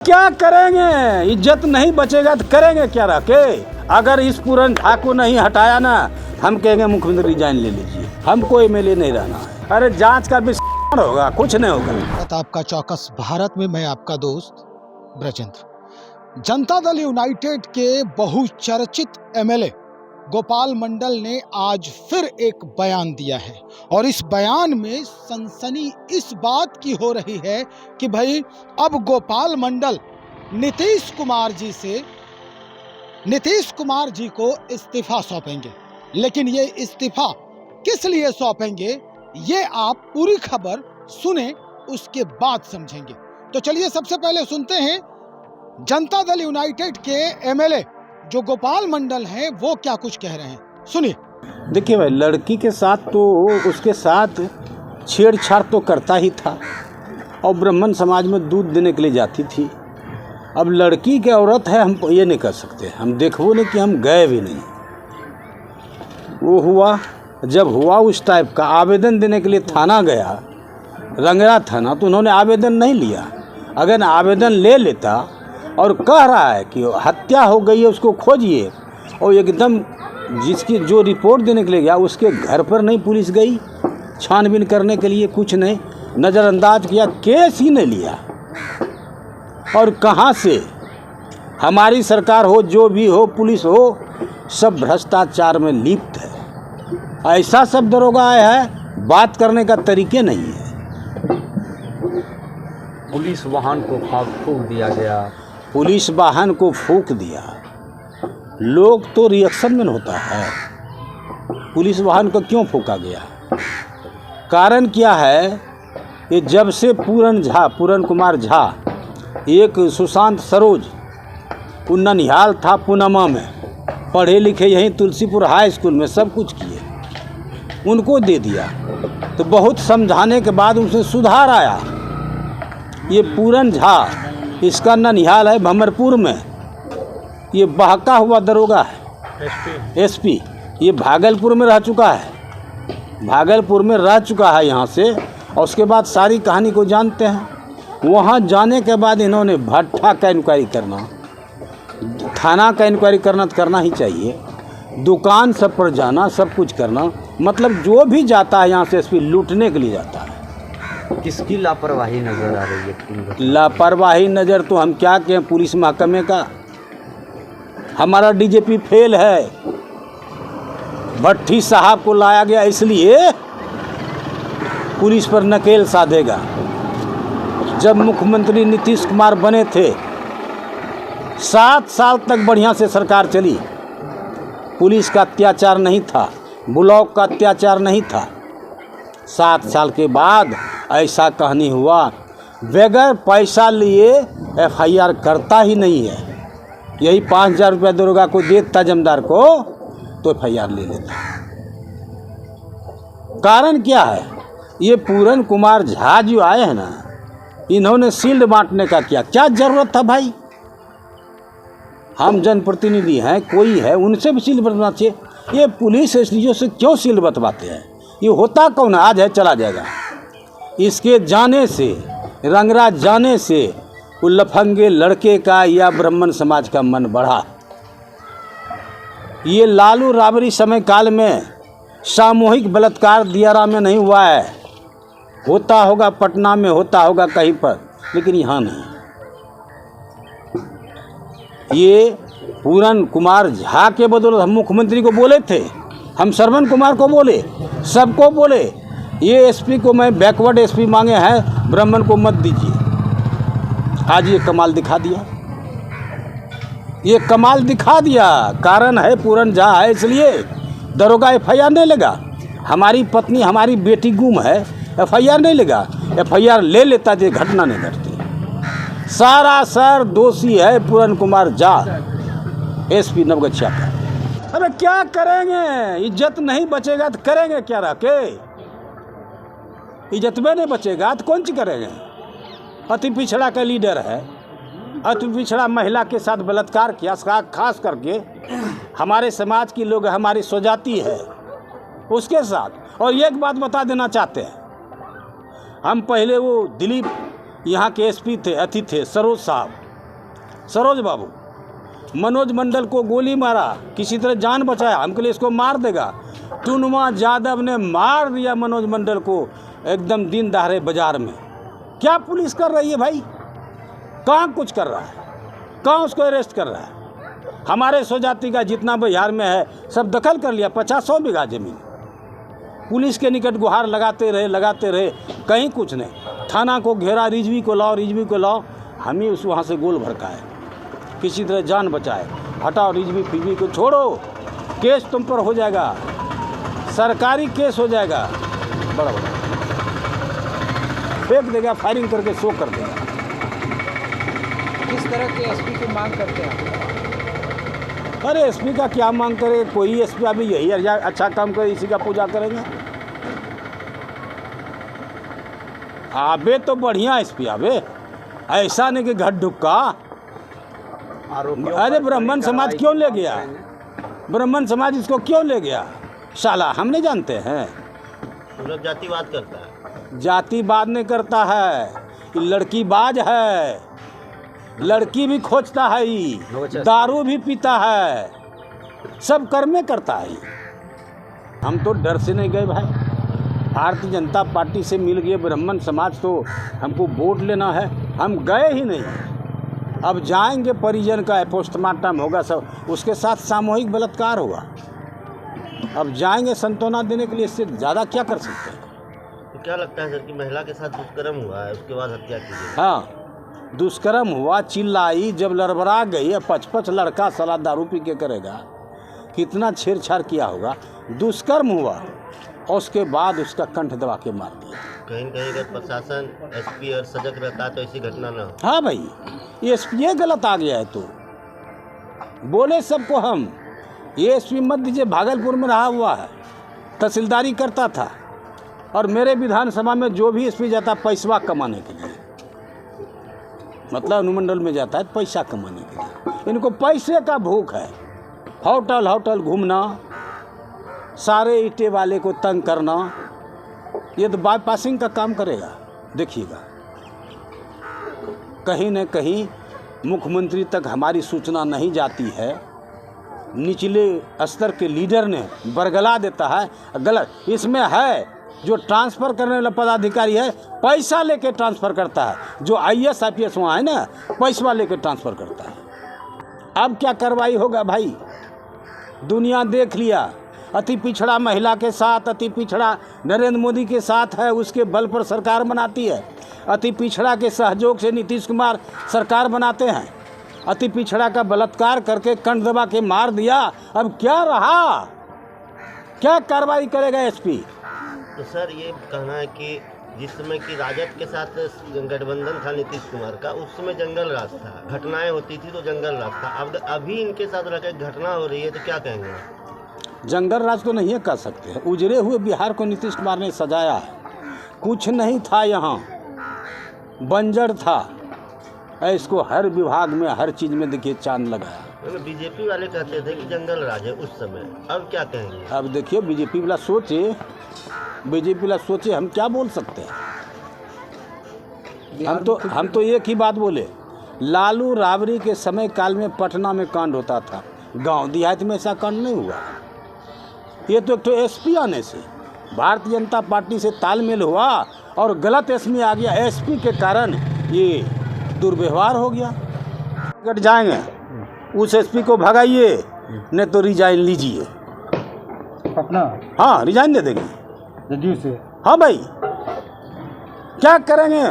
क्या करेंगे? इज्जत नहीं बचेगा तो करेंगे क्या रह के? अगर इस पूरन झा को नहीं हटाया ना, हम कहेंगे मुख्यमंत्री रिजाइन ले लीजिए, हमको एमएलए नहीं रहना है। अरे जांच का भी होगा, कुछ नहीं होगा। आपका चौकस भारत में मैं आपका दोस्त ब्रजेंद्र। जनता दल यूनाइटेड के बहुचर्चित एमएलए गोपाल मंडल ने आज फिर एक बयान दिया है और इस बयान में सनसनी इस बात की हो रही है कि भाई अब गोपाल मंडल नीतीश कुमार जी को इस्तीफा सौंपेंगे। लेकिन ये इस्तीफा किस लिए सौंपेंगे, ये आप पूरी खबर सुने उसके बाद समझेंगे। तो चलिए सबसे पहले सुनते हैं जनता दल यूनाइटेड के एमएलए जो गोपाल मंडल हैं वो क्या कुछ कह रहे हैं, सुनिए। देखिए भाई, लड़की के साथ तो उसके साथ छेड़छाड़ तो करता ही था और ब्राह्मण समाज में दूध देने के लिए जाती थी। अब लड़की की औरत है, हम ये नहीं कर सकते, हम देखो नहीं कि हम गए भी नहीं। वो हुआ, जब हुआ उस टाइप का आवेदन देने के लिए थाना गया, रंगरा थाना, तो उन्होंने आवेदन नहीं लिया। अगर आवेदन ले लेता और कह रहा है कि हत्या हो गई है उसको खोजिए, और एकदम जिसकी जो रिपोर्ट देने के लिए गया उसके घर पर नहीं पुलिस गई छानबीन करने के लिए, कुछ नहीं, नज़रअंदाज किया, केस ही नहीं लिया। और कहाँ से हमारी सरकार हो, जो भी हो, पुलिस हो, सब भ्रष्टाचार में लिप्त है। ऐसा सब दरोगा है, बात करने का तरीके नहीं है। पुलिस वाहन को फूंक दिया गया, पुलिस वाहन को फूंक दिया। लोग तो रिएक्शन में होता है, पुलिस वाहन को क्यों फूंका गया? कारण क्या है? ये जब से पूरन कुमार झा, एक सुशांत सरोज, वो ननिहाल था पूनमा में, पढ़े लिखे यहीं तुलसीपुर हाई स्कूल में सब कुछ किए, उनको दे दिया। तो बहुत समझाने के बाद उनसे सुधार आया। ये पूरन झा, इसका ननिहाल है भमरपुर में, ये बहका हुआ दरोगा है, एसपी। ये भागलपुर में रह चुका है, भागलपुर में रह चुका है यहाँ से, और उसके बाद सारी कहानी को जानते हैं। वहाँ जाने के बाद इन्होंने भट्ठा का इंक्वायरी करना, थाना का इंक्वायरी करना तो करना ही चाहिए, दुकान सब पर जाना, सब कुछ करना, मतलब जो भी जाता है यहाँ से एसपी लूटने के लिए जाता है। किसकी लापरवाही नजर आ रही है? लापरवाही नज़र तो हम क्या कहें, पुलिस महकमे का। हमारा डीजीपी फेल है, भट्टी साहब को लाया गया इसलिए पुलिस पर नकेल साधेगा। जब मुख्यमंत्री नीतीश कुमार बने थे, 7 साल तक बढ़िया से सरकार चली, पुलिस का अत्याचार नहीं था, ब्लॉक का अत्याचार नहीं था। 7 साल के बाद ऐसा कहानी हुआ, बगैर पैसा लिए एफआईआर करता ही नहीं है। यही 5,000 रुपया दरोगा को देता जमींदार को तो एफआईआर ले लेता। कारण क्या है? ये पूरन कुमार झा जो आए हैं ना, इन्होंने शील्ड बांटने का क्या जरूरत था भाई? हम जनप्रतिनिधि हैं, कोई है, उनसे भी शील्ड बंटना चाहिए। ये पुलिस एसडीओ से क्यों शील्ड बंटवाते हैं? ये होता कौन है? आज है चला जाएगा। इसके जाने से, रंगरा जाने से, वो लफंगे लड़के का या ब्राह्मण समाज का मन बढ़ा। ये लालू राबड़ी समय काल में सामूहिक बलात्कार दियारा में नहीं हुआ है, होता होगा पटना में, होता होगा कहीं पर, लेकिन यहाँ नहीं। ये पूरन कुमार झा के बदौलत हम मुख्यमंत्री को बोले थे, हम श्रवण कुमार को बोले, सबको बोले, ये एसपी को मैं बैकवर्ड एसपी मांगे हैं, ब्राह्मण को मत दीजिए। आज ये कमाल दिखा दिया, ये कमाल दिखा दिया। कारण है पूरन झा है, इसलिए दरोगा एफआईआर नहीं लेगा। हमारी पत्नी, हमारी बेटी गुम है, एफआईआर नहीं लेगा। एफआईआर ले लेता जो घटना नहीं घटती। सारा सर दोषी है पूरन कुमार झा, एसपी नवगछिया का। अरे क्या करेंगे? इज्जत नहीं बचेगा तो करेंगे क्या रह के? इज्जत में नहीं बचेगा तो कौन सी करेंगे? अति पिछड़ा का लीडर है, अति पिछड़ा महिला के साथ बलात्कार किया, खास करके हमारे समाज की लोग, हमारी स्वजाति है उसके साथ। और एक बात बता देना चाहते हैं, हम पहले वो दिलीप यहाँ के एसपी थे, अति थे, सरोज साहब, सरोज बाबू, मनोज मंडल को गोली मारा, किसी तरह जान बचाया, हमके लिए इसको मार देगा। टुनवा यादव ने मार दिया मनोज मंडल को एकदम दिन दहाड़े बाजार में। क्या पुलिस कर रही है भाई? कहाँ कुछ कर रहा है? कहाँ उसको अरेस्ट कर रहा है? हमारे स्वजाति का जितना बिहार में है सब दखल कर लिया, 50-100 बीघा जमीन। पुलिस के निकट गुहार लगाते रहे, कहीं कुछ नहीं। थाना को घेरा, रिजवी को लाओ, हम ही उस वहाँ से गोल भड़काए, किसी तरह जान बचाए। हटाओ रिजवी को छोड़ो, केस तुम पर हो जाएगा, सरकारी केस हो जाएगा, बड़ा फेंक देगा, फायरिंग करके शो कर देगा। किस तरह के एसपी की मांग करते हैं? अरे एसपी का क्या मांग करे? कोई एसपी अभी यही अच्छा काम करे, इसी का पूजा करेंगे। आबे तो बढ़िया एसपी आबे, ऐसा नहीं कि घट ढुक्का। अरे ब्राह्मण समाज क्यों ले गया? ब्राह्मण समाज इसको क्यों ले गया? साला हम नहीं जानते हैं। जातिवाद करता है। जातिवाद नहीं करता है, ये लड़की बाज है, लड़की भी खोजता है, दारू भी पीता है, सब कर्मे करता है। हम तो डर से नहीं गए भाई, भारतीय जनता पार्टी से मिल गए ब्राह्मण समाज, तो हमको वोट लेना है, हम गए ही नहीं। अब जाएंगे, परिजन का पोस्टमार्टम होगा, सब उसके साथ सामूहिक बलात्कार होगा। अब जाएंगे सांत्वना देने के लिए, इससे ज़्यादा क्या कर सकते हैं? तो क्या लगता है सर कि महिला के साथ दुष्कर्म हुआ है, उसके बाद हत्या की गई? हाँ, दुष्कर्म हुआ, चिल्लाई, जब लड़बड़ा गई, 55 लड़का साला दारू पी के करेगा, कितना छेड़छाड़ किया होगा। दुष्कर्म हुआ और उसके बाद उसका कंठ दबा के मार दिया। कहीं न कहीं अगर प्रशासन एसपी और सजग रहता तो ऐसी घटना न हो। हाँ भाई, ये एसपी गलत आ गया है। तो बोले सबको हम, ये एसपी मत दीजिए, भागलपुर में रहा हुआ है, तहसीलदारी करता था, और मेरे विधानसभा में जो भी एसपी जाता पैसा कमाने के लिए, मतलब अनुमंडल में जाता है पैसा कमाने के लिए। इनको पैसे का भूख है, होटल घूमना, सारे ईंटे वाले को तंग करना, ये तो बाईपासिंग का काम करेगा। देखिएगा, कहीं न कहीं मुख्यमंत्री तक हमारी सूचना नहीं जाती है, निचले स्तर के लीडर ने बरगला देता है। गलत इसमें है, जो ट्रांसफ़र करने वाला पदाधिकारी है पैसा लेके ट्रांसफ़र करता है, जो IAS IPS वहाँ है ना, पैसा लेके ट्रांसफ़र करता है। अब क्या कार्रवाई होगा भाई? दुनिया देख लिया, अति पिछड़ा महिला के साथ, अति पिछड़ा नरेंद्र मोदी के साथ है, उसके बल पर सरकार बनाती है। अति पिछड़ा के सहयोग से नीतीश कुमार सरकार बनाते हैं। अति पिछड़ा का बलात्कार करके कंठ दबा के मार दिया, अब क्या रहा? क्या कार्रवाई करेगा एसपी? तो सर ये कहना है कि जिस समय की राजद के साथ गठबंधन था नीतीश कुमार का, उस समय जंगल राज था, घटनाएं होती थी तो जंगल राज था। अब अभी इनके साथ रहकर घटना हो रही है तो क्या कहेंगे? जंगल राज तो नहीं कर सकते हैं। उजड़े हुए बिहार को नीतीश कुमार ने सजाया है, कुछ नहीं था, यहाँ बंजर था। इसको हर विभाग में, हर चीज़ में देखिए चांद लगाया। बीजेपी वाले कहते थे कि जंगल राज है उस समय, अब क्या कहेंगे? अब देखिए, बीजेपी वाला सोचे, हम क्या बोल सकते हैं? हम तो एक ही बात बोले, लालू राबड़ी के समय काल में पटना में कांड होता था, गांव देहात में ऐसा कांड नहीं हुआ। ये तो एक तो एसपी आने से भारतीय जनता पार्टी से तालमेल हुआ और गलत एसपी आ गया, एसपी के कारण ये दुर्व्यवहार हो गया। कट जाएंगे, उस एसपी को भगाइए, नहीं तो रिजाइन लीजिए अपना। हाँ, रिजाइन दे देंगे जदयू से। हाँ भाई, क्या करेंगे?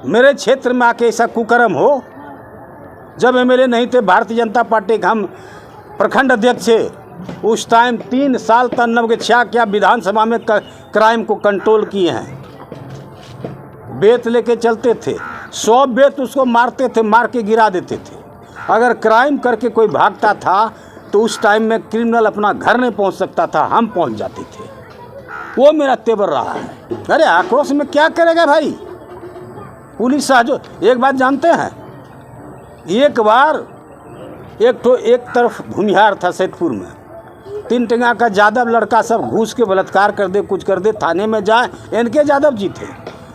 मेरे क्षेत्र में आके ऐसा कुकर्म हो। जब एमएलए नहीं थे भारतीय जनता पार्टी के, हम प्रखंड अध्यक्ष थे, उस टाइम 3 साल तक नव क्या विधानसभा में क्राइम को कंट्रोल किए हैं। बेत लेके चलते थे, 100 बेत उसको मारते थे, मार के गिरा देते थे। अगर क्राइम करके कोई भागता था तो उस टाइम में क्रिमिनल अपना घर नहीं पहुंच सकता था, हम पहुंच जाते थे। वो मेरा तेवर रहा है। अरे आक्रोश में क्या करेगा भाई? पुलिस सहयोग। एक बात जानते हैं, एक बार एक तरफ भूमिहार था सैदपुर में, 3 टंगा का यादव लड़का सब घूस के बलात्कार कर दे, कुछ कर दे, थाने में जाए, इनके यादव जी थे,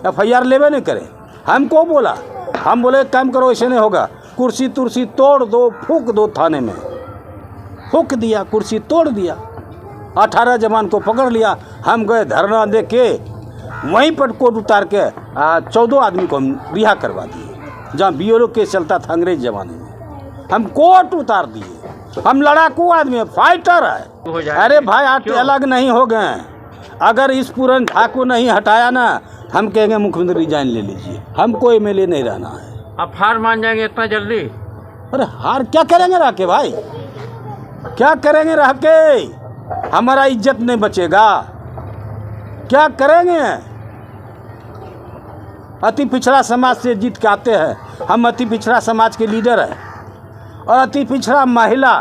FIR लेवे नहीं करे। हमको बोला, हम बोले काम करो, ऐसे नहीं होगा, कुर्सी तुर्सी तोड़ दो, फूंक दो थाने में। फूंक दिया, कुर्सी तोड़ दिया, 18 जवान को पकड़ लिया। हम गए धरना दे के, वहीं पर कोर्ट उतार के 14 आदमी को हम रिहा करवा दिए। जहाँ BLO केस चलता था अंग्रेज जमाने में, हम कोर्ट उतार दिए। हम लड़ाकू आदमी है, फाइटर है। अरे भाई आज अलग नहीं हो गए। अगर इस पूरन झा को नहीं हटाया ना, हम कहेंगे मुख्यमंत्री रिजाइन ले लीजिए, हमको MLA नहीं रहना है। आप हार मान जाएंगे इतना जल्दी? अरे हार क्या करेंगे रह के भाई, क्या करेंगे रह के? हमारा इज्जत नहीं बचेगा, क्या करेंगे? अति पिछड़ा समाज से जीत के आते हैं। हम अति पिछड़ा समाज के लीडर हैं, और अति पिछड़ा महिला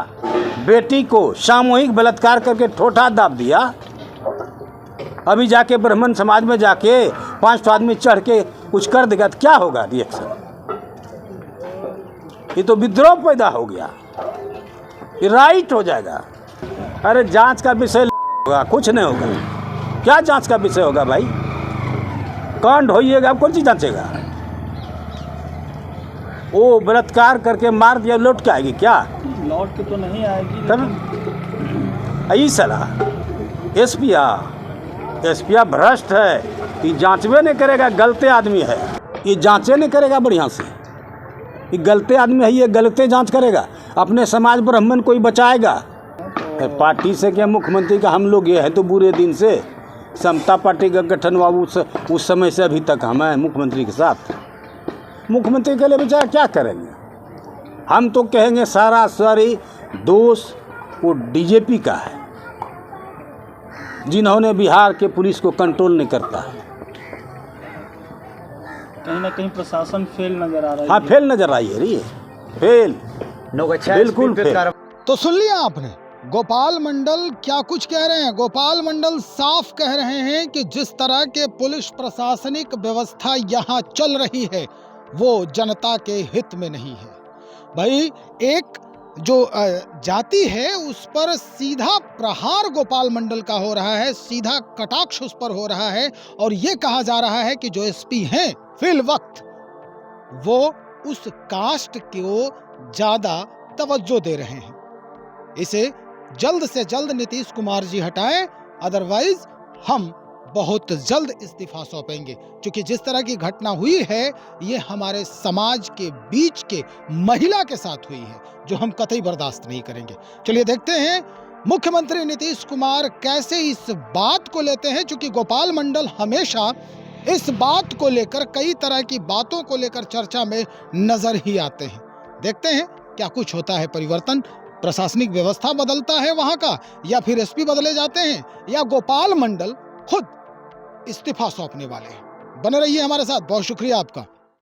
बेटी को सामूहिक बलात्कार करके ठोठा दाब दिया। अभी जाके ब्राह्मण समाज में जाके 5 आदमी चढ़ के कुछ कर देगा तो क्या होगा रिएक्शन? ये तो विद्रोह पैदा हो गया, ये राइट हो जाएगा। अरे जांच का विषय होगा, कुछ नहीं होगा। क्या जांच का विषय होगा भाई? कांड होइएगा, कौन चीज जांचेगा? वो बलात्कार करके मार दिया, लौट के आएगी क्या? लौट के तो नहीं आएगी। तब यही सलाह एसपिया भ्रष्ट है, ये जांचवे नहीं करेगा, गलते आदमी है। ये जांचे नहीं करेगा बढ़िया से, ये गलते आदमी है, ये गलते जांच करेगा। अपने समाज ब्राह्मण कोई बचाएगा? पार्टी से क्या, मुख्यमंत्री का हम लोग ये है तो बुरे दिन से। समता पार्टी का गठन हुआ उस समय से अभी तक हम हैं मुख्यमंत्री के साथ। मुख्यमंत्री के लिए बेचारा क्या करेंगे? हम तो कहेंगे सारी दोष वो DJP का है, जिन्होंने बिहार के पुलिस को कंट्रोल नहीं करता है। कहीं ना कहीं प्रशासन फेल नजर आ रहा है। हाँ, फेल नजर आई है रही, फेल, बिल्कुल फेल। तो सुन लिया आपने, गोपाल मंडल क्या कुछ कह रहे हैं। गोपाल मंडल साफ कह रहे हैं कि जिस तरह के पुलिस प्रशासनिक व्यवस्था यहाँ चल रही है वो जनता के हित में नहीं है। भाई एक जो जाति है उस पर सीधा प्रहार गोपाल मंडल का हो रहा है, सीधा कटाक्ष उस पर हो रहा है, और ये कहा जा रहा है कि जो SP हैं फिल वक्त वो उस कास्ट को ज्यादा तवज्जो दे रहे हैं। इसे जल्द से जल्द नीतीश कुमार जी हटाएं, अदरवाइज हम बहुत जल्द इस्तीफा सौंपेंगे। क्योंकि जिस तरह की घटना हुई है ये हमारे समाज के बीच के महिला के साथ हुई है, जो हम कतई बर्दाश्त नहीं करेंगे। चलिए देखते हैं मुख्यमंत्री नीतीश कुमार कैसे इस बात को लेते हैं, क्योंकि गोपाल मंडल हमेशा इस बात को लेकर, कई तरह की बातों को लेकर चर्चा में नजर ही आते हैं। देखते हैं क्या कुछ होता है परिवर्तन, प्रशासनिक व्यवस्था बदलता है वहां का, या फिर SP बदले जाते हैं, या गोपाल मंडल खुद इस्तीफा सौंपने वाले हैं। बने रहिए हमारे साथ, बहुत शुक्रिया आपका।